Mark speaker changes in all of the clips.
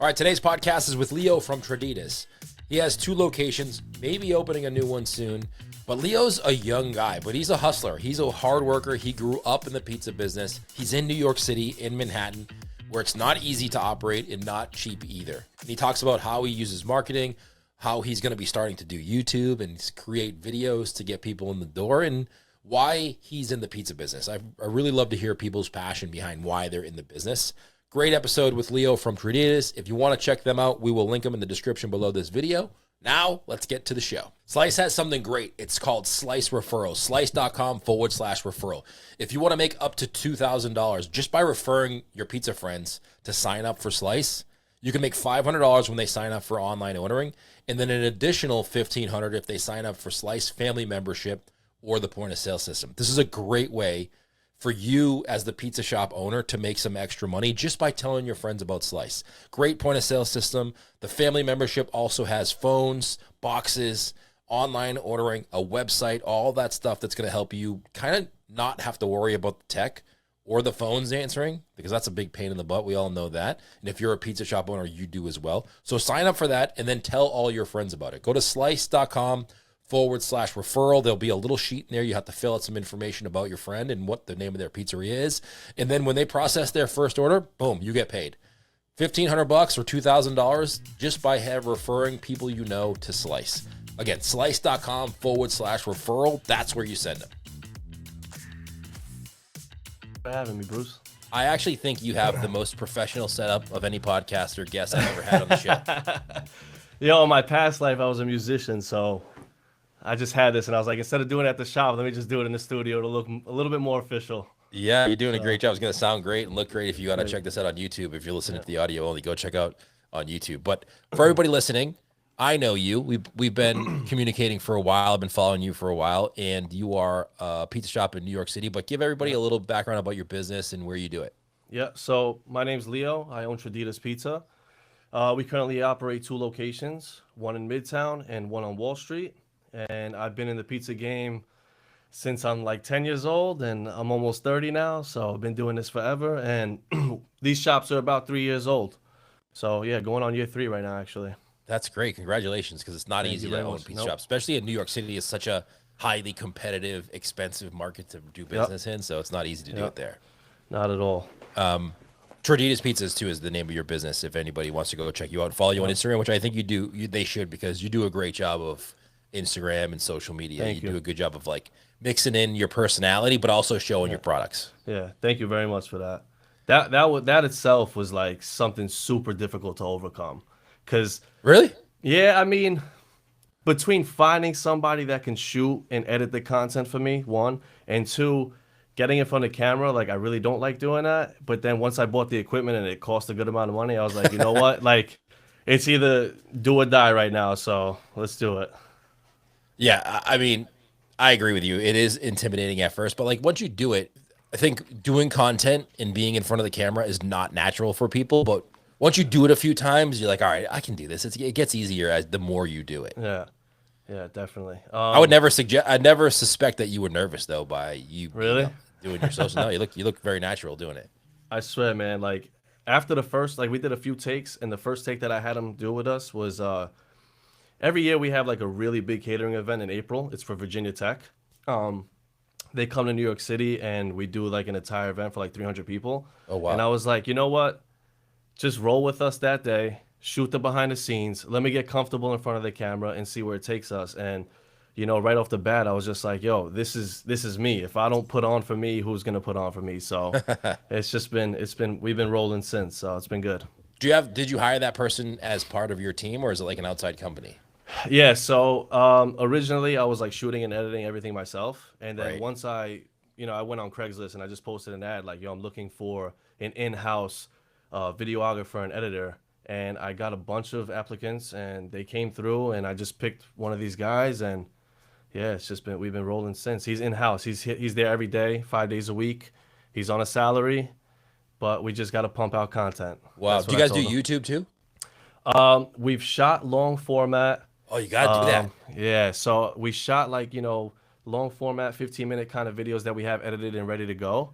Speaker 1: All right, today's podcast is with Leo from Traditas. He has 2 locations, maybe opening a new one soon. But Leo's a young guy, but he's a hustler. He's a hard worker. He grew up in the pizza business. He's in New York City, in Manhattan, where it's not easy to operate and not cheap either. And he talks about how he uses marketing, how he's going to be starting to do YouTube and create videos to get people in the door, and why he's in the pizza business. I really love to hear people's passion behind why they're in the business. Great episode with Leo from Traditas. If you want to check them out, we will link them in the description below this video. Now, let's get to the show. Slice has something great. It's called Slice Referral, slice.com/referral. If you want to make up to $2,000 just by referring your pizza friends to sign up for Slice, you can make $500 when they sign up for online ordering, and then an additional $1,500 if they sign up for Slice family membership or the point of sale system. This is a great way for you as the pizza shop owner to make some extra money just by telling your friends about Slice. Great point of sale system. The family membership also has phones, boxes, online ordering, a website, all that stuff that's going to help you kind of not have to worry about the tech or the phones answering, because that's a big pain in the butt. We all know that. And if you're a pizza shop owner, you do as well. So sign up for that and then tell all your friends about it. Go to slice.com/referral. There'll be a little sheet in there. You have to fill out some information about your friend and what the name of their pizzeria is. And then when they process their first order, boom, you get paid. $1,500 or $2,000 just by referring people you know to Slice. Again, slice.com/referral. That's where you send them.
Speaker 2: For having me, Bruce.
Speaker 1: I actually think you have the most professional setup of any podcast or guest I've ever had on the show.
Speaker 2: Yo, in my past life, I was a musician, so I just had this, and I was like, instead of doing it at the shop, let me just do it in the studio to look a little bit more official.
Speaker 1: Yeah, you're doing a great job. It's going to sound great and look great. If you got to check this out on YouTube, if you're listening to the audio only, go check out on YouTube. But for everybody listening, I know you. We've been communicating for a while. I've been following you for a while, and you are a pizza shop in New York City. But give everybody a little background about your business and where you do it.
Speaker 2: Yeah, so my name's Leo. I own Traditas Pizza. We currently operate 2 locations, one in Midtown and one on Wall Street. And I've been in the pizza game since I'm like 10 years old, and I'm almost 30 now. So I've been doing this forever. And these shops are about 3 years old. So yeah, going on year 3 right now, actually.
Speaker 1: That's great. Congratulations, because it's not easy to own pizza shops, especially in New York City. It's such a highly competitive, expensive market to do business in, so it's not easy to do it there.
Speaker 2: Not at all.
Speaker 1: Traditas Pizzas, too, is the name of your business. If anybody wants to go check you out and follow you on Instagram, which I think you do, they should, because you do a great job of Instagram and social media.
Speaker 2: Thank you.
Speaker 1: Do a good job of like mixing in your personality, but also showing your products.
Speaker 2: Yeah, thank you very much for that. That itself was like something super difficult to overcome. Cause
Speaker 1: really,
Speaker 2: yeah, I mean, between finding somebody that can shoot and edit the content for me, 1, and 2, getting in front of the camera, like I really don't like doing that. But then once I bought the equipment and it cost a good amount of money, I was like, you know what, like it's either do or die right now. So let's do it.
Speaker 1: Yeah, I mean, I agree with you. It is intimidating at first, but like once you do it, I think doing content and being in front of the camera is not natural for people, but once you do it a few times, you're like, all right, I can do this. It gets easier as the more you do it.
Speaker 2: Yeah, definitely.
Speaker 1: I would never I'd never suspect that you were nervous though by you
Speaker 2: really
Speaker 1: doing your social. No, you look very natural doing it.
Speaker 2: I swear, man. Like after the first, like we did a few takes, and the first take that I had him do with us was every year we have like a really big catering event in April. It's for Virginia Tech. They come to New York City and we do like an entire event for like 300 people.
Speaker 1: Oh wow!
Speaker 2: And I was like, you know what? Just roll with us that day, shoot the behind the scenes. Let me get comfortable in front of the camera and see where it takes us. And, you know, right off the bat, I was just like, yo, this is me. If I don't put on for me, who's going to put on for me? So we've been rolling since. So it's been good.
Speaker 1: Did you hire that person as part of your team, or is it like an outside company?
Speaker 2: Yeah. So originally I was like shooting and editing everything myself. And then once I went on Craigslist and I just posted an ad like, yo, I'm looking for an in-house videographer and editor, and I got a bunch of applicants and they came through, and I just picked one of these guys, and yeah, we've been rolling since. He's in-house. He's there every day, 5 days a week. He's on a salary, but we just got to pump out content.
Speaker 1: Wow. Do you guys do YouTube too?
Speaker 2: We've shot long format.
Speaker 1: Oh, you got to do that.
Speaker 2: Yeah. So we shot like, long format, 15-minute kind of videos that we have edited and ready to go.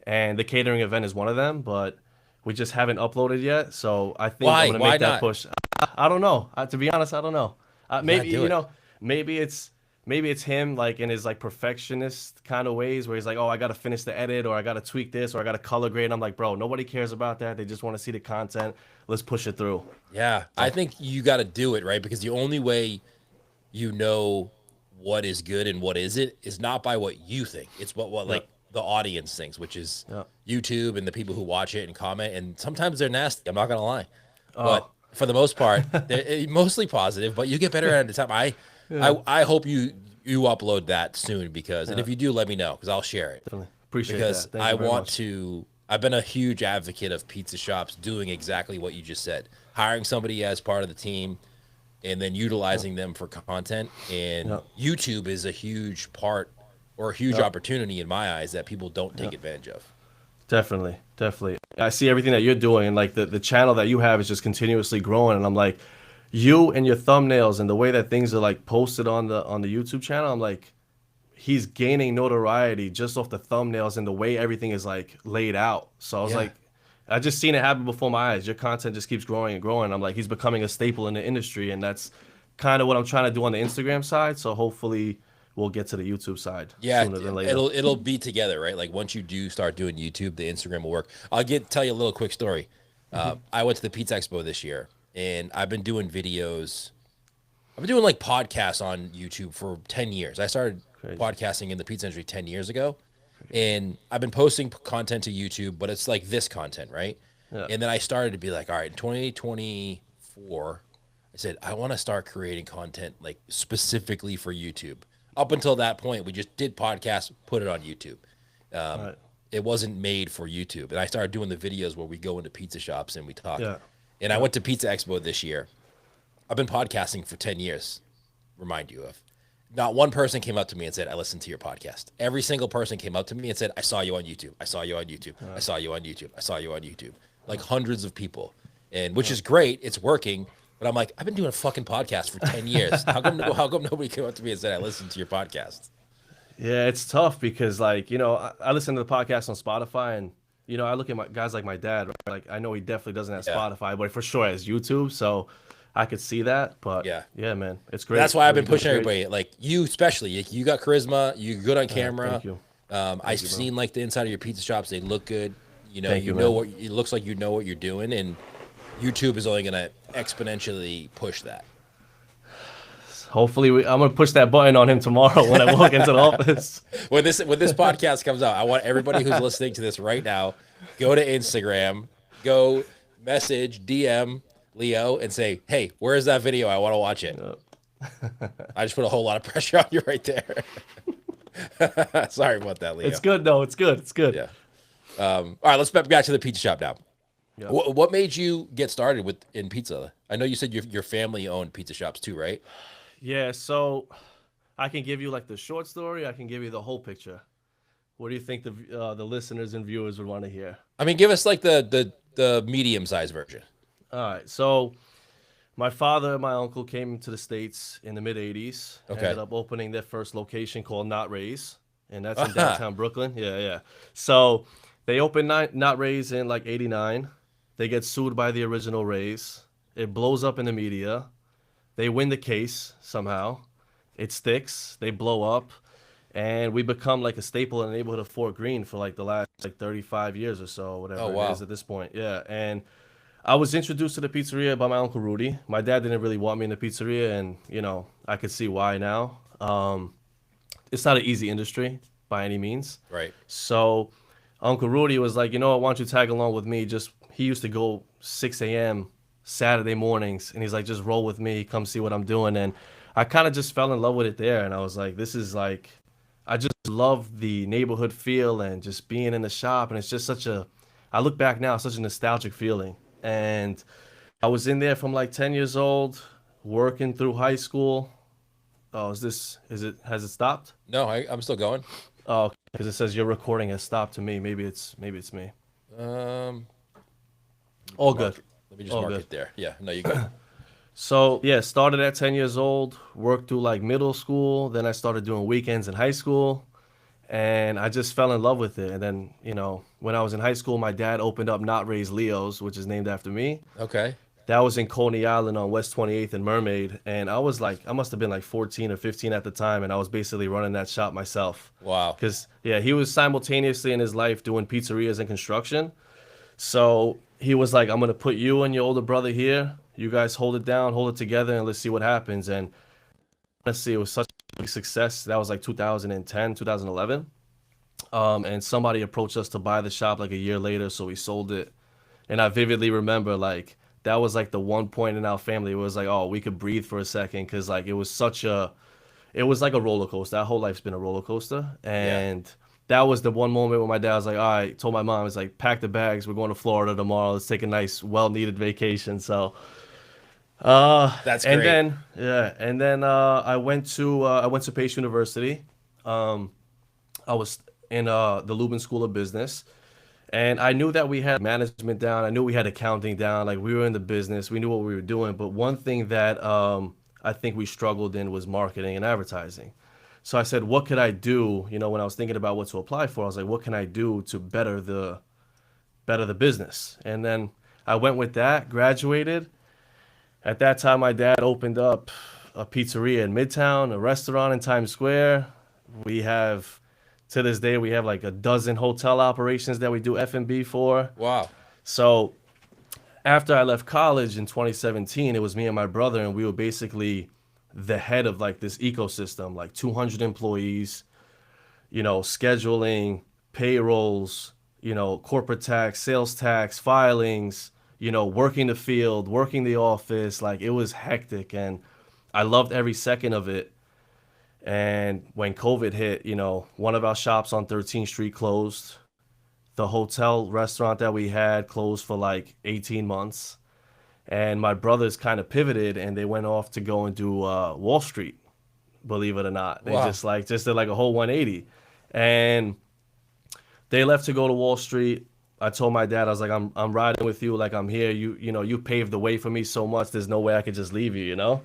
Speaker 2: And the catering event is one of them, but We just haven't uploaded yet, so I think
Speaker 1: Why?
Speaker 2: I'm gonna
Speaker 1: Why
Speaker 2: make that
Speaker 1: not?
Speaker 2: push. I don't know. To be honest, I don't know.
Speaker 1: You gotta
Speaker 2: Maybe
Speaker 1: do it.
Speaker 2: maybe it's him like in his like perfectionist kind of ways where he's like, oh, I gotta finish the edit or I gotta tweak this or I gotta color grade. And I'm like, bro, nobody cares about that. They just want to see the content. Let's push it through.
Speaker 1: Yeah, I think you got to do it, right? Because the only way you know what is good and what isn't is not by what you think. It's what
Speaker 2: Yeah,
Speaker 1: like the audience thinks, which is
Speaker 2: yeah.
Speaker 1: YouTube and the people who watch it and comment. And sometimes they're nasty. I'm not gonna lie, but
Speaker 2: Oh,
Speaker 1: for the most part, they're mostly positive. But you get better at it time.
Speaker 2: yeah,
Speaker 1: I hope you upload that soon because, and
Speaker 2: yeah.
Speaker 1: if you do, let me know because I'll share it
Speaker 2: Definitely appreciate
Speaker 1: because
Speaker 2: that. Thank
Speaker 1: I
Speaker 2: you very
Speaker 1: want
Speaker 2: much.
Speaker 1: to. I've been a huge advocate of pizza shops doing exactly what you just said, hiring somebody as part of the team and then
Speaker 2: Yeah,
Speaker 1: utilizing them for content. And
Speaker 2: yeah,
Speaker 1: YouTube is a huge part or a huge
Speaker 2: yeah,
Speaker 1: opportunity in my eyes that people don't
Speaker 2: yeah.
Speaker 1: take advantage of.
Speaker 2: Definitely, definitely. I see everything that you're doing, and like the channel that you have is just continuously growing. And I'm like, you and your thumbnails and the way that things are like posted on the YouTube channel, I'm like, he's gaining notoriety just off the thumbnails and the way everything is like laid out. So I was
Speaker 1: Yeah.
Speaker 2: like, I just seen it happen before my eyes. Your content just keeps growing and growing. I'm like, he's becoming a staple in the industry, and that's kind of what I'm trying to do on the Instagram side. So hopefully we'll get to the YouTube side
Speaker 1: Yeah,
Speaker 2: sooner than later.
Speaker 1: it'll be together, right? Like once you do start doing YouTube, the Instagram will work. Tell you a little quick story.
Speaker 2: Hmm.
Speaker 1: I went to the Pizza Expo this year, and I've been doing videos. I've been doing like podcasts on YouTube for 10 years. I started
Speaker 2: Crazy.
Speaker 1: podcasting in the pizza industry 10 years ago, and I've been posting content to YouTube, but it's like this content, right?
Speaker 2: Yeah.
Speaker 1: And then I started to be like, all right, in 2024, I said I want to start creating content like specifically for YouTube. Up until that point, we just did podcasts, put it on YouTube.
Speaker 2: All
Speaker 1: Um,
Speaker 2: right.
Speaker 1: it wasn't made for YouTube, and I started doing the videos where we go into pizza shops and we talk.
Speaker 2: Yeah.
Speaker 1: And I
Speaker 2: Yeah.
Speaker 1: went to Pizza Expo this year. I've been podcasting for 10 years, remind you of. Not one person came up to me and said, I listened to your podcast. Every single person came up to me and said, I saw you on YouTube. I saw you on YouTube. I saw you on YouTube. I saw you on YouTube. Like hundreds of people. And which is great. It's working. But I'm like, I've been doing a fucking podcast for 10 years. How come nobody came up to me and said, I listened to your podcast?
Speaker 2: Yeah, it's tough because like, I listen to the podcast on Spotify and I look at my guys like my dad, right? Like I know he definitely doesn't have
Speaker 1: Yeah.
Speaker 2: Spotify, but for sure has YouTube, so I could see that. But
Speaker 1: Yeah.
Speaker 2: yeah, man, it's
Speaker 1: That's
Speaker 2: great.
Speaker 1: why I've
Speaker 2: What
Speaker 1: been
Speaker 2: you're doing is
Speaker 1: pushing
Speaker 2: great.
Speaker 1: everybody. Like you, especially, you got charisma. You're good on camera.
Speaker 2: Thank you.
Speaker 1: I've
Speaker 2: Thank you, bro.
Speaker 1: seen like the inside of your pizza shops. They look good.
Speaker 2: Thank you,
Speaker 1: You know
Speaker 2: man.
Speaker 1: what it looks like. You know what you're doing, and YouTube is only gonna exponentially push that.
Speaker 2: Hopefully I'm gonna push that button on him tomorrow when I walk into the office.
Speaker 1: When this podcast comes out, I want everybody who's listening to this right now go to Instagram, go message DM Leo and say, "Hey, where is that video? I want to watch it." I just put a whole lot of pressure on you right there. Sorry about that, Leo.
Speaker 2: It's good though. It's good. It's good.
Speaker 1: Yeah. All right, let's get back to the pizza shop now.
Speaker 2: Yeah.
Speaker 1: What made you get started in pizza? I know you said your family owned pizza shops too, right?
Speaker 2: Yeah, so I can give you like the short story. I can give you the whole picture. What do you think the listeners and viewers would want to hear?
Speaker 1: I mean, give us like the medium sized version.
Speaker 2: All right, so my father and my uncle came to the States in the mid 80s.
Speaker 1: Okay.
Speaker 2: Ended up opening their first location called Not Ray's, and that's in downtown Brooklyn. Yeah, yeah. So they opened Not Ray's in like 89. They get sued by the original Rays. It blows up in the media. They win the case somehow. It sticks. They blow up. And we become like a staple in the neighborhood of Fort Greene for like the last like 35 years or so, whatever
Speaker 1: Oh,
Speaker 2: it
Speaker 1: wow.
Speaker 2: is at this point. Yeah. And I was introduced to the pizzeria by my Uncle Rudy. My dad didn't really want me in the pizzeria, and I could see why now. It's not an easy industry by any means.
Speaker 1: Right.
Speaker 2: So Uncle Rudy was like, why don't you tag along with me? He used to go 6 a.m. Saturday mornings, and he's like, just roll with me, come see what I'm doing. And I kind of just fell in love with it there, and I was like, this is like, I just love the neighborhood feel and just being in the shop, and it's just I look back now, such a nostalgic feeling. And I was in there from like 10 years old, working through high school. Oh, has it stopped?
Speaker 1: No, I'm still going.
Speaker 2: Oh, because it says your recording has stopped to me. Maybe it's me.
Speaker 1: Um,
Speaker 2: All
Speaker 1: mark
Speaker 2: good.
Speaker 1: it. Let me just
Speaker 2: All
Speaker 1: mark
Speaker 2: good.
Speaker 1: it there. Yeah. No, you go.
Speaker 2: So yeah, started at 10 years old, worked through like middle school. Then I started doing weekends in high school. and I just fell in love with it. And then, when I was in high school, my dad opened up Not Raised Leo's, which is named after me.
Speaker 1: Okay.
Speaker 2: That was in Coney Island on West 28th and Mermaid. And I must have been like 14 or 15 at the time. And I was basically running that shop myself.
Speaker 1: Wow.
Speaker 2: Because, yeah, he was simultaneously in his life doing pizzerias and construction. So he was like, I'm going to put you and your older brother here. You guys hold it down, hold it together, and let's see what happens. And honestly, it was such a big success. That was like 2010, 2011. And somebody approached us to buy the shop like a year later. So we sold it. And I vividly remember like, that was like the one point in our family where it was like, oh, we could breathe for a second, because like it was like a roller coaster. Our whole life's been a roller coaster, and that was the one moment when my dad was like, all right, told my mom, it's like, pack the bags, we're going to Florida tomorrow. Let's take a nice, well-needed vacation. So,
Speaker 1: That's
Speaker 2: and
Speaker 1: great.
Speaker 2: then I went to Pace University. I was in the Lubin School of Business. And I knew that we had management down. I knew we had accounting down. Like, we were in the business. We knew what we were doing. But one thing that I think we struggled in was marketing and advertising. So I said, what could I do? When I was thinking about what to apply for, I was like, what can I do to better the business? And then I went with that, graduated. At that time, my dad opened up a pizzeria in Midtown, a restaurant in Times Square. We have To this day, we have like a dozen hotel operations that we do F&B for.
Speaker 1: Wow.
Speaker 2: So after I left college in 2017, it was me and my brother, and we were basically the head of like this ecosystem, like 200 employees, scheduling, payrolls, corporate tax, sales tax, filings, working the field, working the office. Like, it was hectic, and I loved every second of it. And when COVID hit, one of our shops on 13th Street closed. The hotel restaurant that we had closed for like 18 months. And my brothers kind of pivoted, and they went off to go and do Wall Street, believe it or not. They
Speaker 1: Wow.
Speaker 2: just did like a whole 180. And they left to go to Wall Street. I told my dad, I was like, I'm riding with you, like, I'm here. You paved the way for me so much. There's no way I could just leave you.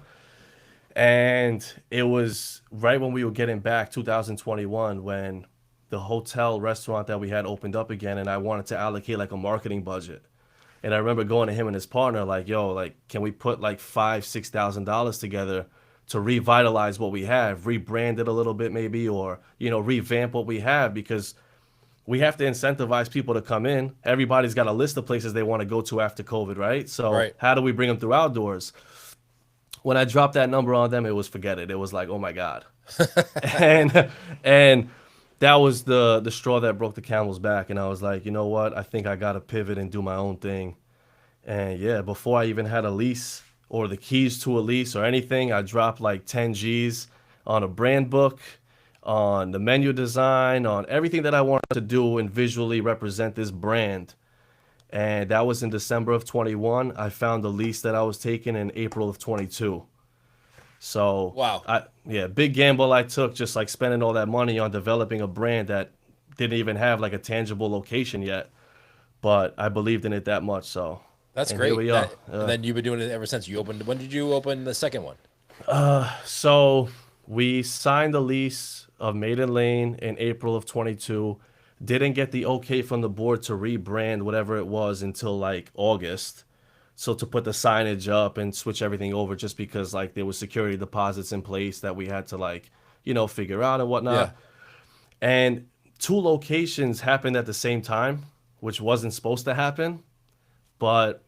Speaker 2: And it was right when we were getting back, 2021, when the hotel restaurant that we had opened up again, and I wanted to allocate like a marketing budget. And I remember going to him and his partner, like, yo, like, can we put like $5,000-$6,000 together to revitalize what we have, rebrand it a little bit maybe, or, revamp what we have, because we have to incentivize people to come in. Everybody's got a list of places they want to go to after COVID, right? So
Speaker 1: Right.
Speaker 2: how do we bring them through outdoors? When I dropped that number on them, it was forget it. It was like, oh my God. and that was the straw that broke the camel's back. And I was like, you know what? I think I got to pivot and do my own thing. And yeah, before I even had a lease or the keys to a lease or anything, I dropped like 10 G's on a brand book, on the menu design, on everything that I wanted to do and visually represent this brand. And that was in December of 21. I found the lease that I was taking in April of 22. So,
Speaker 1: Wow.
Speaker 2: big gamble I took, just like spending all that money on developing a brand that didn't even have like a tangible location yet. But I believed in it that much. So,
Speaker 1: That's
Speaker 2: and
Speaker 1: great.
Speaker 2: here we are.
Speaker 1: And then you've been doing it ever since you opened. When did you open the second one?
Speaker 2: So we signed the lease of Maiden Lane in April of 22. Didn't get the okay from the board to rebrand whatever it was until like August. So to put the signage up and switch everything over, just because like there was security deposits in place that we had to like, figure out and whatnot.
Speaker 1: Yeah.
Speaker 2: And two locations happened at the same time, which wasn't supposed to happen. But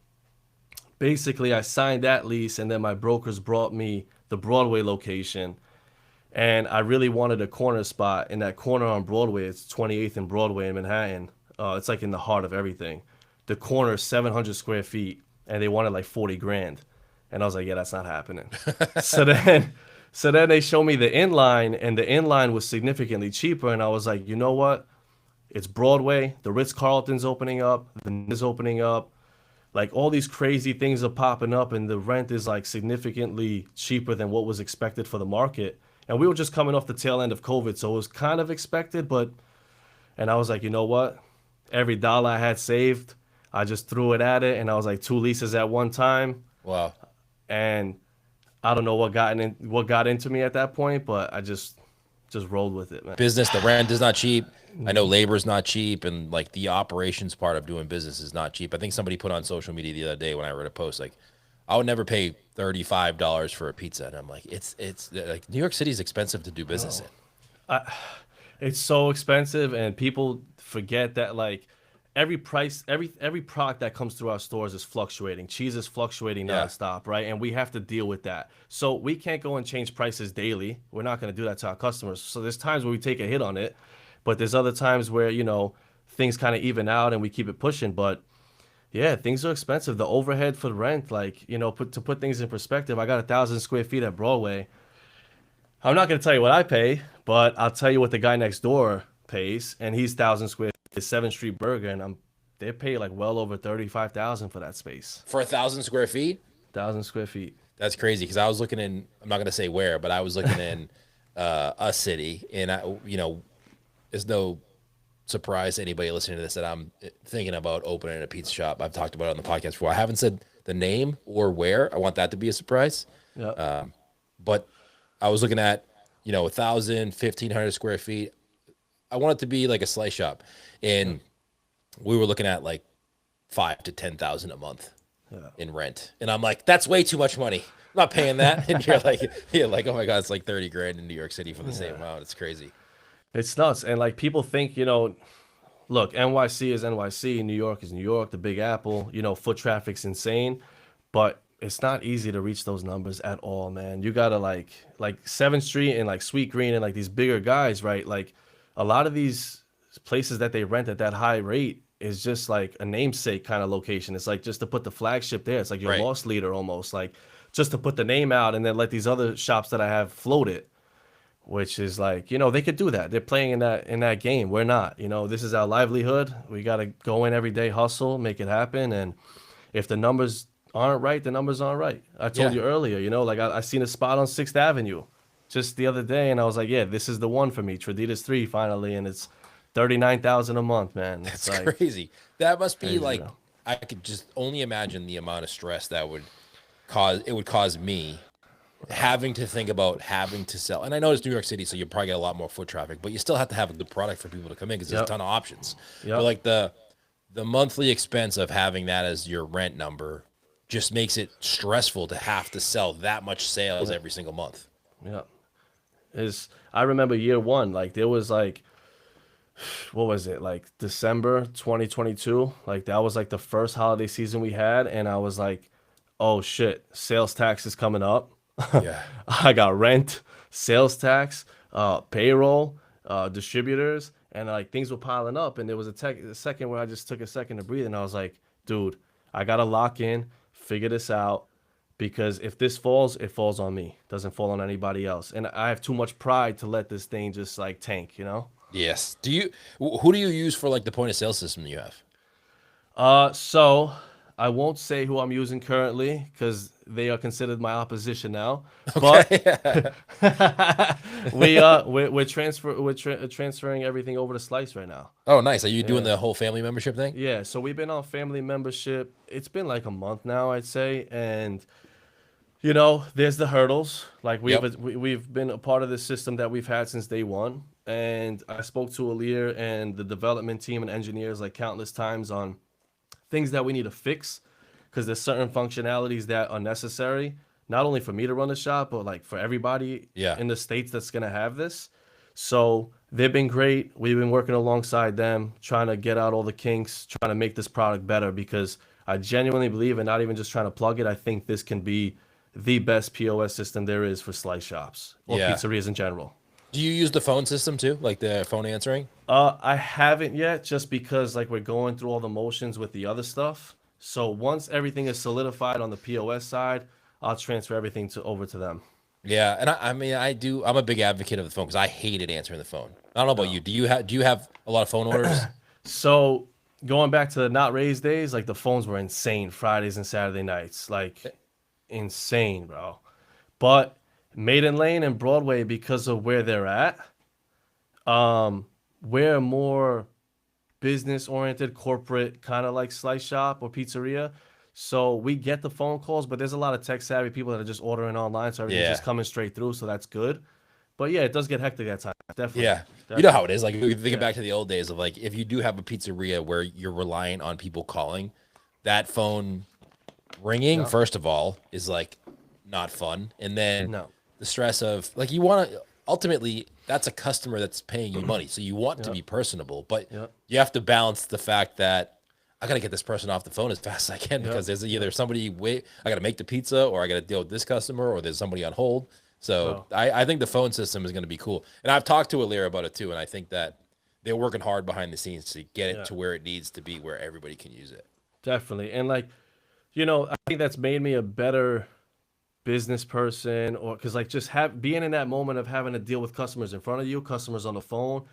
Speaker 2: basically I signed that lease, and then my brokers brought me the Broadway location. And I really wanted a corner spot in that corner on Broadway. It's 28th and Broadway in Manhattan. It's like in the heart of everything. The corner is 700 square feet, and they wanted like 40 grand. And I was like, yeah, that's not happening. so then they showed me the inline, and the inline was significantly cheaper. And I was like, you know what? It's Broadway. The Ritz-Carlton's opening up. The Inn is opening up. Like, all these crazy things are popping up, and the rent is like significantly cheaper than what was expected for the market. And we were just coming off the tail end of COVID, so it was kind of expected, and I was like, you know what? Every dollar I had saved, I just threw it at it, and I was like, two leases at one time.
Speaker 1: Wow.
Speaker 2: And I don't know what got into me at that point, but I just just rolled with it, man.
Speaker 1: Business, the rent is not cheap. I know labor is not cheap, and like the operations part of doing business is not cheap. I think somebody put on social media the other day when I read a post like, I would never pay $35 for a pizza, and I'm like, it's like New York City is expensive to do business in.
Speaker 2: It's so expensive, and people forget that like every product that comes through our stores is fluctuating. Cheese is fluctuating nonstop, right? And we have to deal with that. So we can't go and change prices daily. We're not going to do that to our customers. So there's times where we take a hit on it, but there's other times where, you know, things kind of even out and we keep it pushing. But yeah, things are expensive. The overhead for the rent, like, you know, to put things in perspective, I got 1,000 square feet at Broadway. I'm not going to tell you what I pay, but I'll tell you what the guy next door pays, and he's 1,000 square feet, 7th Street Burger, and they pay like well over 35,000 for that space.
Speaker 1: For 1,000 square feet?
Speaker 2: 1,000 square feet.
Speaker 1: That's crazy, because I was looking in, I'm not going to say where, but I was looking in a city, and you know, there's no surprise to anybody listening to this that I'm thinking about opening a pizza shop. I've talked about it on the podcast before. I haven't said the name or where. I want that to be a surprise.
Speaker 2: Yeah.
Speaker 1: But I was looking at, you know, 1,000, 1,500 square feet. I want it to be like a slice shop. And we were looking at like 5,000 to 10,000 a month in rent. And I'm like, that's way too much money. I'm not paying that. And you're like, oh my God, it's like 30 grand in New York City for the same amount. It's crazy.
Speaker 2: It's nuts. And like people think, you know, look, NYC is NYC, New York is New York, the Big Apple, you know, foot traffic's insane, but it's not easy to reach those numbers at all, man. You gotta like 7th Street and like Sweet Green and like these bigger guys, right? Like a lot of these places that they rent at that high rate is just like a namesake kind of location. It's like just to put the flagship there. It's like your loss leader almost, like just to put the name out and then let these other shops that I have float it. Which is like, you know, they could do that. They're playing in that game. We're not. You know, this is our livelihood. We got to go in every day, hustle, make it happen. And if the numbers aren't right, the numbers aren't right. I told you earlier, you know, like I seen a spot on 6th Avenue just the other day, and I was like, yeah, this is the one for me. Traditas 3 finally, and it's 39,000 a month, man.
Speaker 1: That's like, crazy. That must be like, I could just only imagine the amount of stress that would cause me. Having to think about having to sell, and I know it's New York City, so you probably get a lot more foot traffic, but you still have to have a good product for people to come in because there's a ton of options. But like the monthly expense of having that as your rent number just makes it stressful to have to sell that much sales every single month.
Speaker 2: Yeah, I remember year one, like there was like, what was it, like December 2022? Like that was like the first holiday season we had, and I was like, oh shit, sales tax is coming up.
Speaker 1: Yeah,
Speaker 2: I got rent, sales tax, payroll, distributors, and like things were piling up. And there was a second where I just took a second to breathe, and I was like, dude, I gotta lock in, figure this out, because if this falls, it falls on me. It doesn't fall on anybody else. And I have too much pride to let this thing just like tank, you know?
Speaker 1: Yes. Who do you use for like the point of sale system you have?
Speaker 2: So I won't say who I'm using currently because they are considered my opposition now.
Speaker 1: Okay.
Speaker 2: But we're transferring everything over to Slice right now.
Speaker 1: Oh, nice. Are you doing the whole family membership thing?
Speaker 2: Yeah. So we've been on family membership. It's been like a month now, I'd say, and you know, there's the hurdles. Like we've been a part of this system that we've had since day one. And I spoke to Alir and the development team and engineers like countless times on things that we need to fix, because there's certain functionalities that are necessary, not only for me to run the shop, but like for everybody in the states that's going to have this. So they've been great. We've been working alongside them, trying to get out all the kinks, trying to make this product better, because I genuinely believe, and not even just trying to plug it, I think this can be the best POS system there is for slice shops or pizzerias in general.
Speaker 1: Do you use the phone system too, like the phone answering?
Speaker 2: I haven't yet, just because like we're going through all the motions with the other stuff. So once everything is solidified on the POS side, I'll transfer everything over to them.
Speaker 1: Yeah, and I mean, I'm a big advocate of the phone because I hated answering the phone. I don't know about you. Do you have a lot of phone orders?
Speaker 2: So going back to the Not Raised days, like the phones were insane Fridays and Saturday nights, like insane, bro. But Maiden Lane and Broadway, because of where they're at, we're a more business-oriented, corporate kind of like slice shop or pizzeria. So we get the phone calls, but there's a lot of tech-savvy people that are just ordering online, so everything's just coming straight through, so that's good. But yeah, it does get hectic at times. Definitely.
Speaker 1: Yeah.
Speaker 2: Definitely.
Speaker 1: You know how it is. Like, if you think back to the old days of like, if you do have a pizzeria where you're reliant on people calling, that phone ringing, first of all, is like not fun. And then the stress of like, you want to ultimately, that's a customer that's paying you money. So you want to be personable, but you have to balance the fact that I got to get this person off the phone as fast as I can because there's either somebody I got to make the pizza, or I got to deal with this customer, or there's somebody on hold. So I think the phone system is going to be cool. And I've talked to Alira about it too. And I think that they're working hard behind the scenes to get it to where it needs to be, where everybody can use it.
Speaker 2: Definitely. And like, you know, I think that's made me a better business person, or because like just being in that moment of having to deal with customers in front of you, customers on the phone,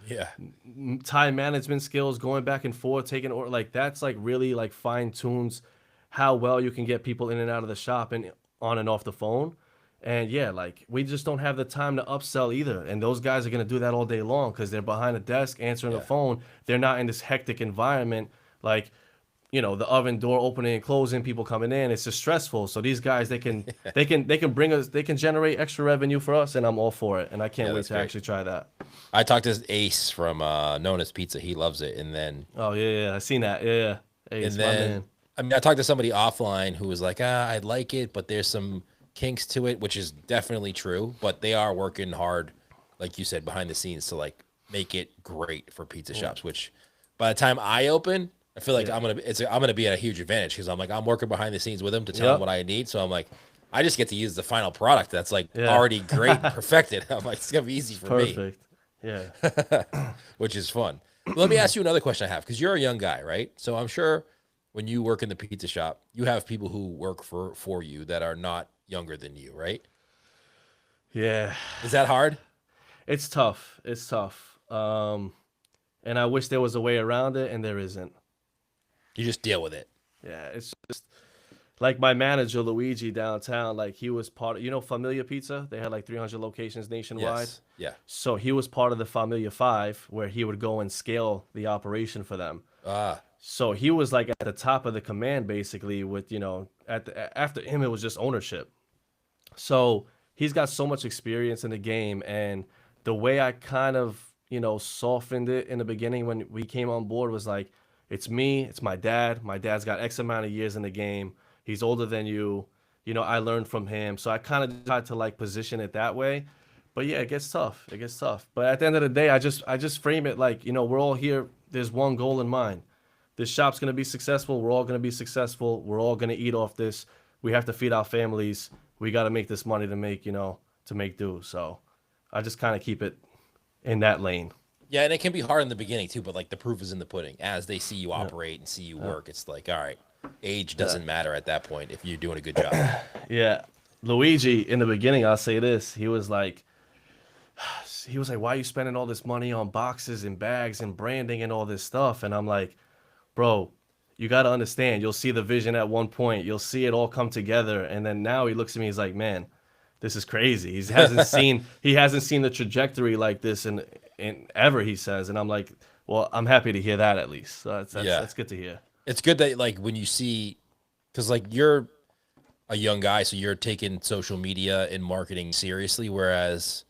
Speaker 2: time management skills, going back and forth, taking order, like that's like really like fine tunes how well you can get people in and out of the shop and on and off the phone. And yeah, like we just don't have the time to upsell either. And those guys are going to do that all day long because they're behind a desk answering the phone. They're not in this hectic environment like, you know, the oven door opening and closing, people coming in. It's just stressful. So these guys, they can generate extra revenue for us, and I'm all for it. And I can't wait to actually try that.
Speaker 1: I talked to Ace from Nona's Pizza. He loves it. And then
Speaker 2: I seen that. Yeah. Ace,
Speaker 1: and then I mean, I talked to somebody offline who was like, I like it, but there's some kinks to it, which is definitely true. But they are working hard, like you said, behind the scenes to like make it great for pizza shops. Which by the time I open, I feel like I'm gonna be at a huge advantage because I'm working behind the scenes with them to tell them what I need. So I'm like, I just get to use the final product that's like already great, perfected. I'm like, it's gonna be easy for me.
Speaker 2: Perfect. Yeah.
Speaker 1: Which is fun. Let me ask you another question I have, because you're a young guy, right? So I'm sure when you work in the pizza shop, you have people who work for you that are not younger than you, right?
Speaker 2: Yeah.
Speaker 1: Is that hard?
Speaker 2: It's tough. It's tough. And I wish there was a way around it, and there isn't.
Speaker 1: You just deal with it.
Speaker 2: Yeah, it's just like my manager Luigi downtown. Like he was part of, you know, Familia Pizza. They had like 300 locations nationwide.
Speaker 1: Yes. Yeah.
Speaker 2: So he was part of the Familia 5, where he would go and scale the operation for them. So he was like at the top of the command, basically. With, you know, after him, it was just ownership. So he's got so much experience in the game, and the way I kind of, you know, softened it in the beginning when we came on board was like, it's me, it's my dad. My dad's got X amount of years in the game. He's older than you. You know, I learned from him. So I kind of tried to like position it that way. But yeah, it gets tough. It gets tough. But at the end of the day, I just frame it like, you know, we're all here. There's one goal in mind. This shop's going to be successful. We're all going to be successful. We're all going to eat off this. We have to feed our families. We got to make this money to make, you know, to make do. So I just kind of keep it in that lane.
Speaker 1: Yeah, and it can be hard in the beginning too, but like the proof is in the pudding. As they see you operate and see you work, it's like, all right, age doesn't matter at that point if you're doing a good job.
Speaker 2: Yeah. Luigi, in the beginning, I'll say this. He was like, why are you spending all this money on boxes and bags and branding and all this stuff? And I'm like, bro, you got to understand. You'll see the vision at one point. You'll see it all come together. And then now he looks at me, he's like, man, this is crazy. He hasn't seen the trajectory like this in ever, he says. And I'm like, well, I'm happy to hear that at least. So that's good to hear.
Speaker 1: It's good that like when you see, because like you're a young guy, so you're taking social media and marketing seriously, whereas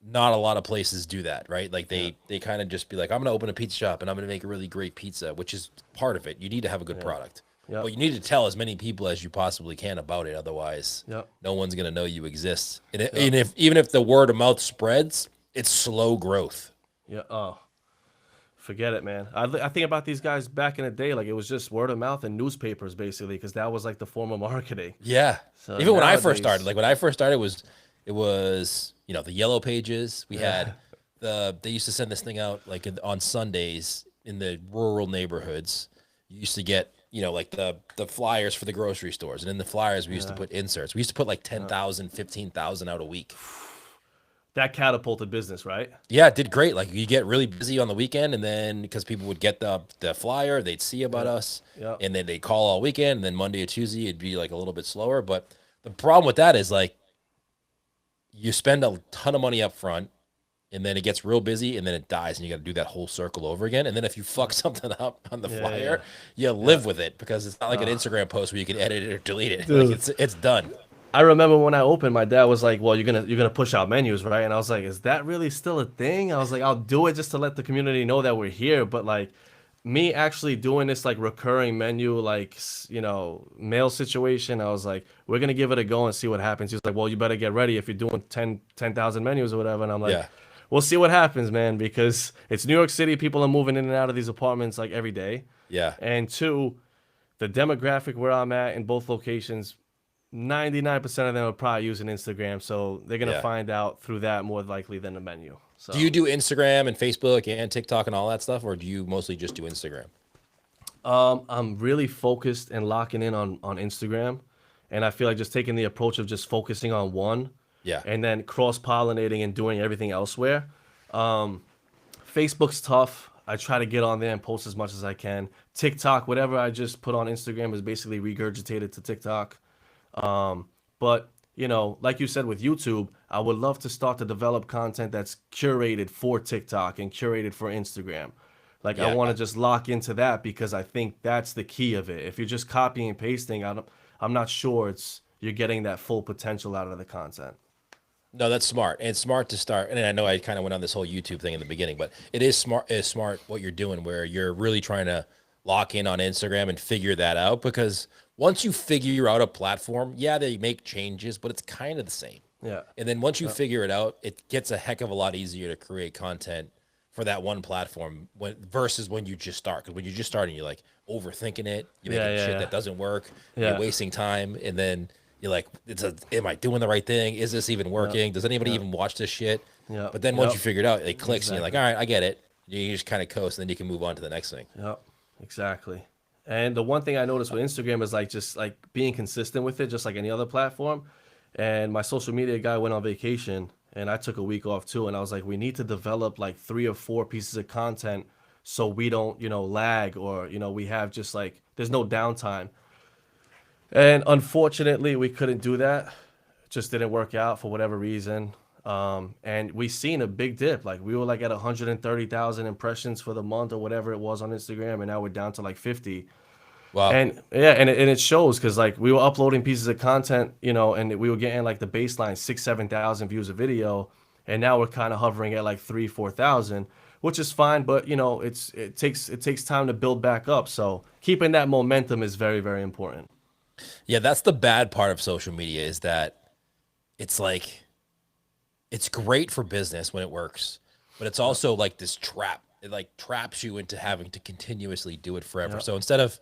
Speaker 1: not a lot of places do that, right? Like they kind of just be like, I'm going to open a pizza shop and I'm going to make a really great pizza, which is part of it. You need to have a good product. But you need to tell as many people as you possibly can about it. Otherwise, no one's going to know you exist. And even if the word of mouth spreads, it's slow growth.
Speaker 2: Yeah. Oh, forget it, man. I think about these guys back in the day. Like it was just word of mouth and newspapers, basically, because that was like the form of marketing.
Speaker 1: Yeah. So even when I first started, it was, you know, the yellow pages. We had they used to send this thing out like on Sundays in the rural neighborhoods. You used to get, you know, like the flyers for the grocery stores. And in the flyers, we used to put inserts. We used to put like 10,000, 15,000 out a week.
Speaker 2: That catapulted business, right?
Speaker 1: Yeah, it did great. Like you get really busy on the weekend, and then because people would get the flyer, they'd see about us, and then they'd call all weekend, and then Monday or Tuesday, it'd be like a little bit slower. But the problem with that is like you spend a ton of money up front, and then it gets real busy, and then it dies, and you got to do that whole circle over again. And then if you fuck something up on the flyer, you live with it because it's not like an Instagram post where you can edit it or delete it. Like it's done.
Speaker 2: I remember when I opened, my dad was like, "Well, you're gonna push out menus, right?" And I was like, "Is that really still a thing?" I was like, "I'll do it just to let the community know that we're here." But like, me actually doing this like recurring menu, like mail situation, I was like, "We're gonna give it a go and see what happens." He was like, "Well, you better get ready if you're doing 10,000 menus or whatever." And I'm like,
Speaker 1: Yeah.
Speaker 2: "We'll see what happens, man," because it's New York City. People are moving in and out of these apartments like every day,
Speaker 1: Yeah.
Speaker 2: and two, the demographic where I'm at in both locations. 99% of them are probably using Instagram, so they're gonna
Speaker 1: Yeah.
Speaker 2: find out through that more likely than the menu.
Speaker 1: Do
Speaker 2: So
Speaker 1: you do Instagram and Facebook and TikTok and all that stuff, or do you mostly just do Instagram?
Speaker 2: I'm really focused and locking in on Instagram, and I feel like just taking the approach of just focusing on one,
Speaker 1: Yeah.
Speaker 2: and then cross pollinating and doing everything elsewhere. Um, Facebook's tough. I try to get on there and post as much as I can. TikTok, whatever I just put on Instagram is basically regurgitated to TikTok. But like you said with YouTube, I would love to start to develop content that's curated for TikTok and curated for Instagram. Like I
Speaker 1: Yeah.
Speaker 2: want to just lock into that because I think that's the key of it. If you're just copying and pasting, I'm not sure you're getting that full potential out of the content.
Speaker 1: No, that's smart. And it's smart to start. And I know I kind of went on this whole YouTube thing in the beginning, but it is smart. It's smart what you're doing, where you're really trying to lock in on Instagram and figure that out. Because once you figure out a platform, yeah, they make changes, but it's kind of the same.
Speaker 2: Yeah.
Speaker 1: And then once you figure it out, it gets a heck of a lot easier to create content for that one platform versus when you just start. Because when you're just starting, you're like overthinking it. You're making shit that doesn't work.
Speaker 2: Yeah.
Speaker 1: You're wasting time, and then you're like, am I doing the right thing? Is this even working? Does anybody even watch this shit?
Speaker 2: Yeah.
Speaker 1: But then once you figure it out, it clicks, and you're like,
Speaker 2: Exactly.
Speaker 1: all right, I get it. You just kind of coast, and then you can move on to the next thing.
Speaker 2: Yep, exactly. And the one thing I noticed with Instagram is like just like being consistent with it, just like any other platform. And my social media guy went on vacation and I took a week off too. And I was like, we need to develop like 3 or 4 pieces of content so we don't, lag or, we have just like, there's no downtime. And unfortunately, we couldn't do that. It just didn't work out for whatever reason. And we seen a big dip. Like we were like at 130,000 impressions for the month or whatever it was on Instagram, and now we're down to like 50.
Speaker 1: Wow.
Speaker 2: And yeah, and it shows because like we were uploading pieces of content, and we were getting like the baseline 6,000 to 7,000 views a video, and now we're kind of hovering at like 3,000 to 4,000, which is fine, but it takes time to build back up. So keeping that momentum is very, very important.
Speaker 1: Yeah, that's the bad part of social media, is that it's like, it's great for business when it works, but it's also like this trap. It like traps you into having to continuously do it forever. So instead of,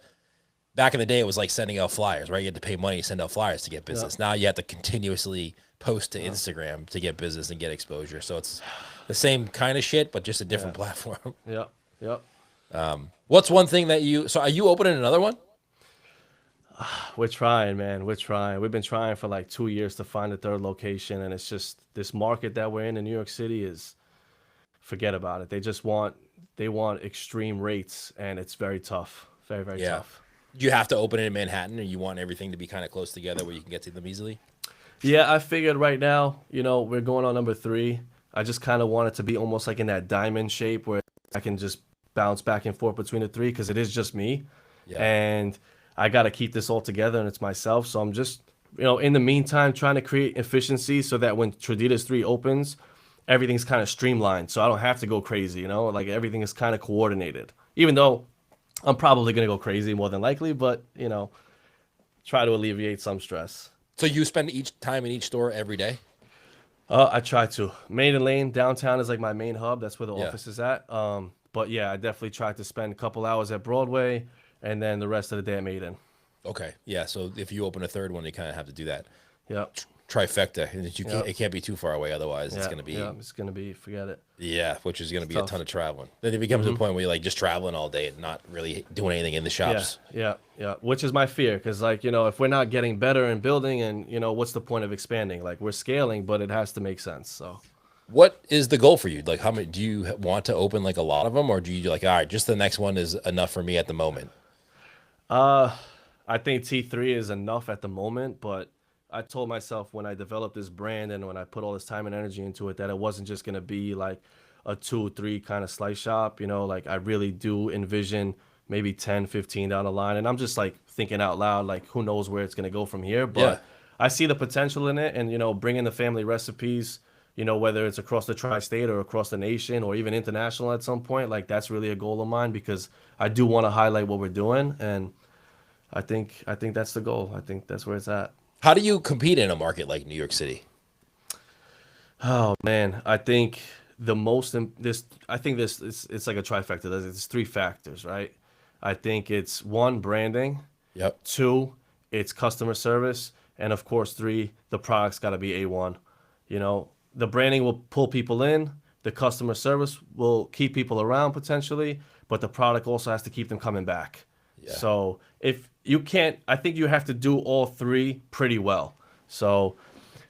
Speaker 1: back in the day, it was like sending out flyers, right? You had to pay money to send out flyers to get business. Now you have to continuously post to Instagram to get business and get exposure. So it's the same kind of shit, but just a different platform.
Speaker 2: Yep. Yep.
Speaker 1: What's one thing so are you opening another one?
Speaker 2: We're trying, man. We're trying. We've been trying for like 2 years to find a third location, and it's just this market that we're in New York City is, forget about it. They want extreme rates, and it's very tough. Very, very tough.
Speaker 1: You have to open it in Manhattan, and you want everything to be kind of close together where you can get to them easily?
Speaker 2: Yeah, I figured right now, we're going on number 3. I just kind of want it to be almost like in that diamond shape where I can just bounce back and forth between the 3 because it is just me.
Speaker 1: Yeah.
Speaker 2: And I got to keep this all together, and it's myself. So I'm just, in the meantime, trying to create efficiency so that when Traditas 3 opens, everything's kind of streamlined. So I don't have to go crazy, like everything is kind of coordinated. Even though I'm probably going to go crazy more than likely, but, try to alleviate some stress.
Speaker 1: So you spend each time in each store every day?
Speaker 2: I try to. Main Lane, downtown is like my main hub. That's where the
Speaker 1: Yeah.
Speaker 2: office is at. But yeah, I definitely try to spend a couple hours at Broadway and then the rest of the day at Maiden.
Speaker 1: Okay. Yeah. So if you open a third one, you kind of have to do that
Speaker 2: Yep.
Speaker 1: trifecta. And you can't,
Speaker 2: Yep.
Speaker 1: it can't be too far away. Otherwise, it's
Speaker 2: Yeah,
Speaker 1: going to be,
Speaker 2: yeah, it's gonna be, forget it.
Speaker 1: yeah, which is going to be a
Speaker 2: tough.
Speaker 1: ton of traveling. Then it becomes to a point where you're like just traveling all day and not really doing anything in the shops.
Speaker 2: Yeah, which is my fear, because like, if we're not getting better and building, and what's the point of expanding? Like we're scaling, but it has to make sense. So
Speaker 1: What is the goal for you? Like, how many do you want to open? Like a lot of them, or do you like, all right, just the next one is enough for me at the moment?
Speaker 2: I think T3 is enough at the moment, but I told myself when I developed this brand and when I put all this time and energy into it that it wasn't just going to be like a 2 or 3 kind of slice shop, like I really do envision maybe 10, 15 down the line. And I'm just like thinking out loud, like who knows where it's going to go from here. But I see the potential in it, and bringing the family recipes, whether it's across the tri-state or across the nation or even international at some point, like that's really a goal of mine because I do want to highlight what we're doing, and I think that's the goal. I think that's where it's at.
Speaker 1: How do you compete in a market like New York City?
Speaker 2: Oh man, I think the most this I think this it's like a trifecta. There's three factors, right? I think it's one, branding.
Speaker 1: Yep.
Speaker 2: Two, it's customer service, and of course, three, the product's got to be A1. The branding will pull people in, the customer service will keep people around potentially, but the product also has to keep them coming back.
Speaker 1: Yeah.
Speaker 2: So if you can't, I think you have to do all three pretty well. So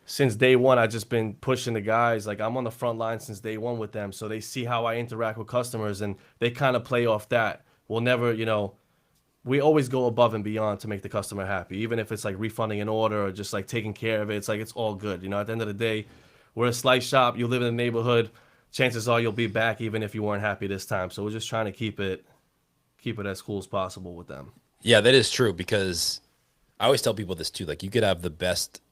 Speaker 2: since day one, I've just been pushing the guys. Like I'm on the front line since day one with them. So they see how I interact with customers and they kind of play off that. We'll never, we always go above and beyond to make the customer happy. Even if it's like refunding an order or just like taking care of it, it's like, it's all good. At the end of the day, we're a slice shop. You live in the neighborhood. Chances are you'll be back even if you weren't happy this time. So we're just trying to keep it as cool as possible with them.
Speaker 1: Yeah, that is true because I always tell people this too. Like you could have the best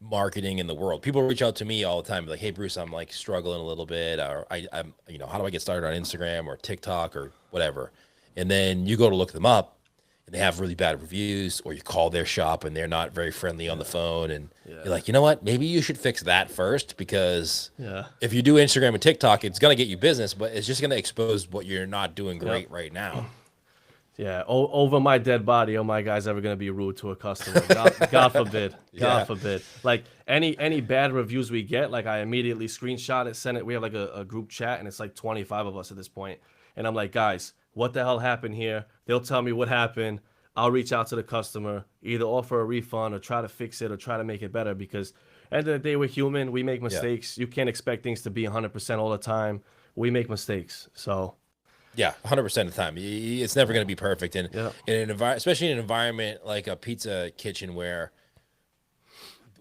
Speaker 1: marketing in the world. People reach out to me all the time, like, "Hey, Bruce, I'm like struggling a little bit, or I'm, how do I get started on Instagram or TikTok or whatever?" And then you go to look them up, and they have really bad reviews, or you call their shop and they're not very friendly on the phone, and you're like, you know what? Maybe you should fix that first because if you do Instagram and TikTok, it's gonna get you business, but it's just gonna expose what you're not doing great right now.
Speaker 2: Yeah, over my dead body, oh my guy's ever gonna be rude to a customer? God forbid. God forbid. Like any bad reviews we get, like I immediately screenshot it, send it. We have like a group chat, and it's like 25 of us at this point. And I'm like, guys, what the hell happened here? They'll tell me what happened. I'll reach out to the customer, either offer a refund or try to fix it or try to make it better. Because at the end of the day, we're human. We make mistakes. You can't expect things to be 100% all the time. We make mistakes. So.
Speaker 1: Yeah, 100% of the time. It's never going to be perfect. And in an especially in an environment like a pizza kitchen where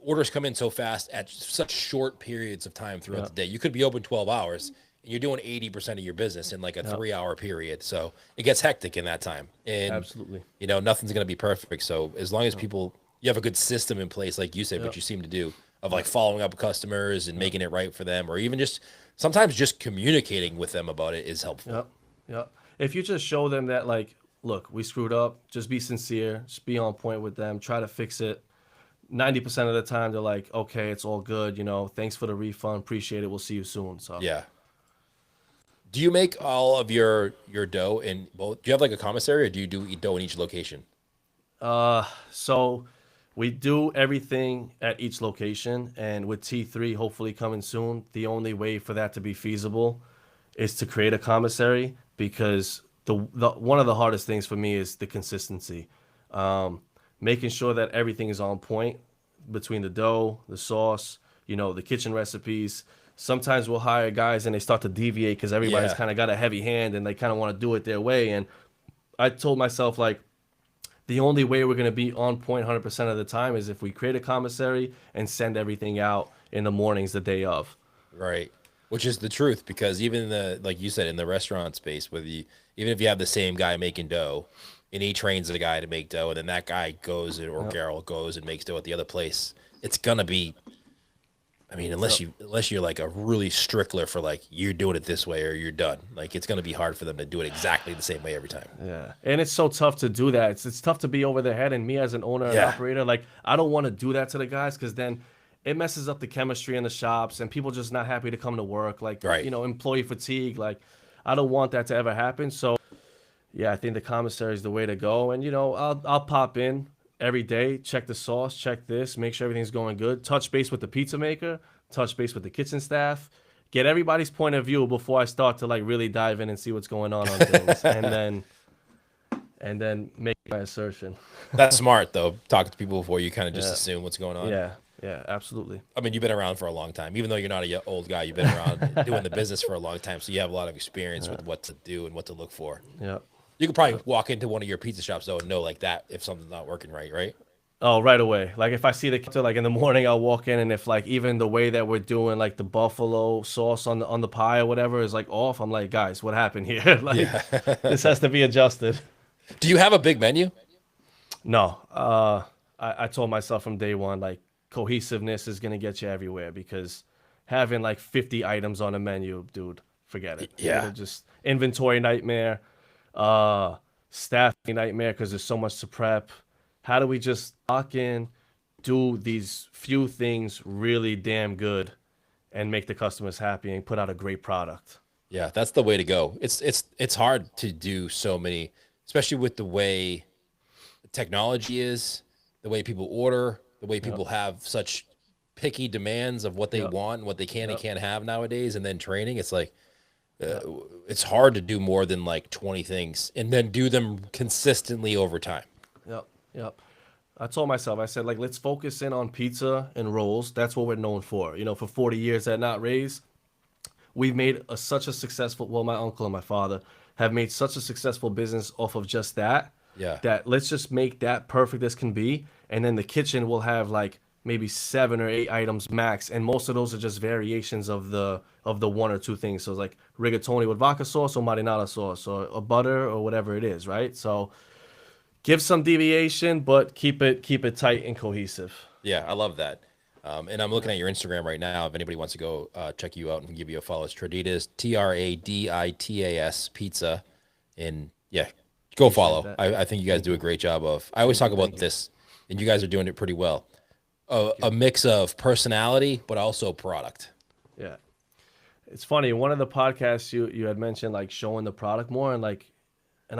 Speaker 1: orders come in so fast at such short periods of time throughout the day. You could be open 12 hours and you're doing 80% of your business in like a 3-hour period. So it gets hectic in that time. And
Speaker 2: absolutely.
Speaker 1: Nothing's going to be perfect. So as long as you have a good system in place, like you said, which you seem to do, of like following up with customers and making it right for them, or even just sometimes just communicating with them about it is helpful.
Speaker 2: Yeah. If you just show them that, like, look, we screwed up, just be sincere, just be on point with them, try to fix it. 90% of the time, they're like, okay, it's all good. Thanks for the refund. Appreciate it. We'll see you soon. So,
Speaker 1: yeah. Do you make all of your dough in both? Do you have like a commissary or do you do dough in each location?
Speaker 2: So we do everything at each location. And with T3 hopefully coming soon, the only way for that to be feasible is to create a commissary, because the one of the hardest things for me is the consistency. Making sure that everything is on point between the dough, the sauce, the kitchen recipes. Sometimes we'll hire guys and they start to deviate because everybody's kind of got a heavy hand and they kind of want to do it their way. And I told myself, like, the only way we're going to be on point 100% of the time is if we create a commissary and send everything out in the mornings the day of.
Speaker 1: Right. Which is the truth, because even like you said, in the restaurant space, even if you have the same guy making dough and he trains the guy to make dough and then that guy goes or Garrel goes and makes dough at the other place, it's going to be, unless you're like a really stickler for like, you're doing it this way or you're done. Like it's going to be hard for them to do it exactly the same way every time.
Speaker 2: Yeah. And it's so tough to do that. It's tough to be over their head. And me as an owner and operator, like I don't want to do that to the guys, because then it messes up the chemistry in the shops and people just not happy to come to work. Like, employee fatigue. Like, I don't want that to ever happen. So, yeah, I think the commissary is the way to go. And, I'll pop in every day, check the sauce, check this, make sure everything's going good, touch base with the pizza maker, touch base with the kitchen staff, get everybody's point of view before I start to like really dive in and see what's going on things. and then make my assertion.
Speaker 1: That's smart though. Talking to people before you kind of just assume what's going on.
Speaker 2: Yeah, absolutely.
Speaker 1: You've been around for a long time. Even though you're not an old guy, you've been around doing the business for a long time. So you have a lot of experience with what to do and what to look for.
Speaker 2: Yeah.
Speaker 1: You could probably walk into one of your pizza shops, though, and know like that if something's not working right?
Speaker 2: Oh, right away. Like if I see the kitchen, like in the morning, I'll walk in, and if like even the way that we're doing like the buffalo sauce on the pie or whatever is like off, I'm like, guys, what happened here? This has to be adjusted.
Speaker 1: Do you have a big menu?
Speaker 2: No. I told myself from day one, like, cohesiveness is going to get you everywhere, because having like 50 items on a menu, dude, forget it.
Speaker 1: Yeah.
Speaker 2: It'll just inventory nightmare, staffing nightmare, because there's so much to prep. How do we just lock in, do these few things really damn good, and make the customers happy and put out a great product?
Speaker 1: Yeah, that's the way to go. It's hard to do so many, especially with the way technology is, the way people order, the way people have such picky demands of what they want and what they can and can't have nowadays, and then training. It's like it's hard to do more than like 20 things and then do them consistently over time.
Speaker 2: Yep. I told myself, I said, like, let's focus in on pizza and rolls. That's what we're known for. You know, for 40 years at Not Raised, we've made such a successful, well, my uncle and my father have made such a successful business off of just that.
Speaker 1: Yeah.
Speaker 2: That let's just make that perfect as can be. And then the kitchen will have like maybe 7 or 8 items max. And most of those are just variations of the 1 or 2 things. So it's like rigatoni with vodka sauce or marinara sauce or a butter or whatever it is, right? So give some deviation, but keep it tight and cohesive.
Speaker 1: Yeah, I love that. And I'm looking at your Instagram right now. If anybody wants to go check you out and give you a follow, it's Traditas, Traditas Pizza. And yeah, go follow. I think you guys do a great job of, I always talk about this, and you guys are doing it pretty well. A mix of personality, but also product.
Speaker 2: Yeah. It's funny. One of the podcasts you had mentioned, like, showing the product more, and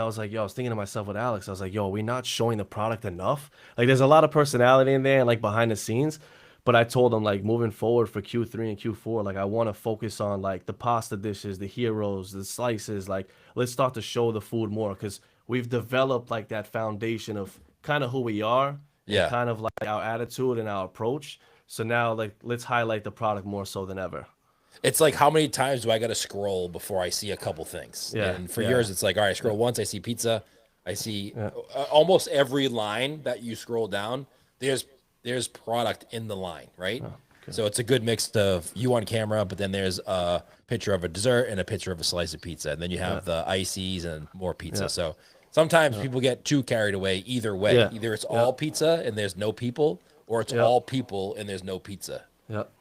Speaker 2: I was like, yo, I was thinking to myself with Alex, I was like, yo, are we not showing the product enough? Like, there's a lot of personality in there and like behind the scenes. But I told him, like, moving forward for Q3 and Q4, like, I want to focus on like the pasta dishes, the heroes, the slices. Like, let's start to show the food more, because we've developed like that foundation of kind of who we are, and kind of like our attitude and our approach. So now, like, let's highlight the product more so than ever.
Speaker 1: It's like, how many times do I got to scroll before I see a couple things?
Speaker 2: Yeah.
Speaker 1: And for yours, it's like, all right, I scroll once, I see pizza. I see almost every line that you scroll down, there's product in the line, right? Oh, okay. So it's a good mix of you on camera, but then there's a picture of a dessert and a picture of a slice of pizza. And then you have the ices and more pizza. So sometimes people get too carried away either way.
Speaker 2: Yeah.
Speaker 1: Either it's all pizza and there's no people, or it's all people and there's no pizza.
Speaker 2: Yep.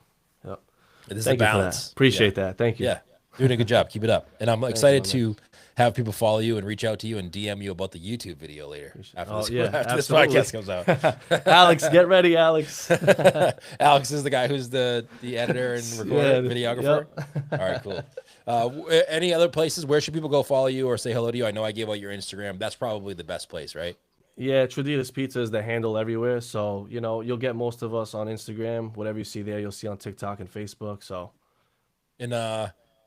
Speaker 1: This is a balance.
Speaker 2: Appreciate that. Thank you.
Speaker 1: Yeah. Doing a good job. Keep it up. And I'm excited to have people follow you and reach out to you and DM you about the YouTube video later after this podcast comes out.
Speaker 2: Alex, get ready, Alex.
Speaker 1: Alex is the guy who's the editor and recorder, videographer. All right, cool. Any other places? Where should people go follow you or say hello to you? I know I gave out your Instagram. That's probably the best place, right?
Speaker 2: Yeah, Traditas Pizza is the handle everywhere. So, you know, you'll get most of us on Instagram. Whatever you see there, you'll see on TikTok and Facebook. So,
Speaker 1: and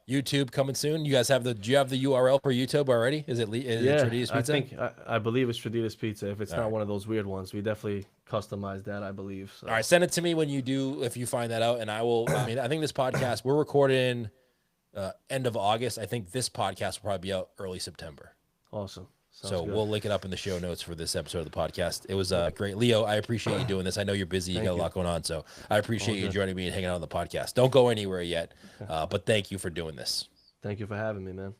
Speaker 1: YouTube coming soon. You guys have do you have the URL for YouTube already? Is it Traditas Pizza?
Speaker 2: I believe it's Traditas Pizza. If it's not one of those weird ones, we definitely customized that, I believe. So.
Speaker 1: All right, send it to me when you do, if you find that out, and I will. I mean, I think this podcast, we're recording end of August. I think this podcast will probably be out early September.
Speaker 2: Awesome.
Speaker 1: So we'll link it up in the show notes for this episode of the podcast. It was great. Leo, I appreciate you doing this. I know you're busy. You got a lot going on. So I appreciate you joining me and hanging out on the podcast. Don't go anywhere yet, but thank you for doing this.
Speaker 2: Thank you for having me, man.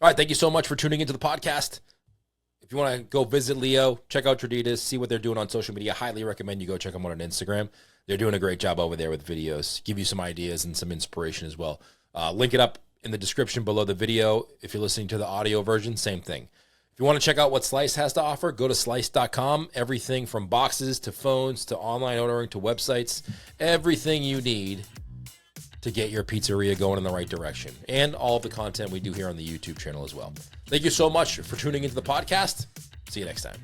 Speaker 1: All right. Thank you so much for tuning into the podcast. If you want to go visit Leo, check out Traditas, see what they're doing on social media. I highly recommend you go check them out on Instagram. They're doing a great job over there with videos, give you some ideas and some inspiration as well. Link it up in the description below the video. If you're listening to the audio version, same thing. If you want to check out what Slice has to offer, go to slice.com. Everything from boxes to phones to online ordering to websites, everything you need to get your pizzeria going in the right direction, and all of the content we do here on the YouTube channel as well. Thank you so much for tuning into the podcast. See you next time.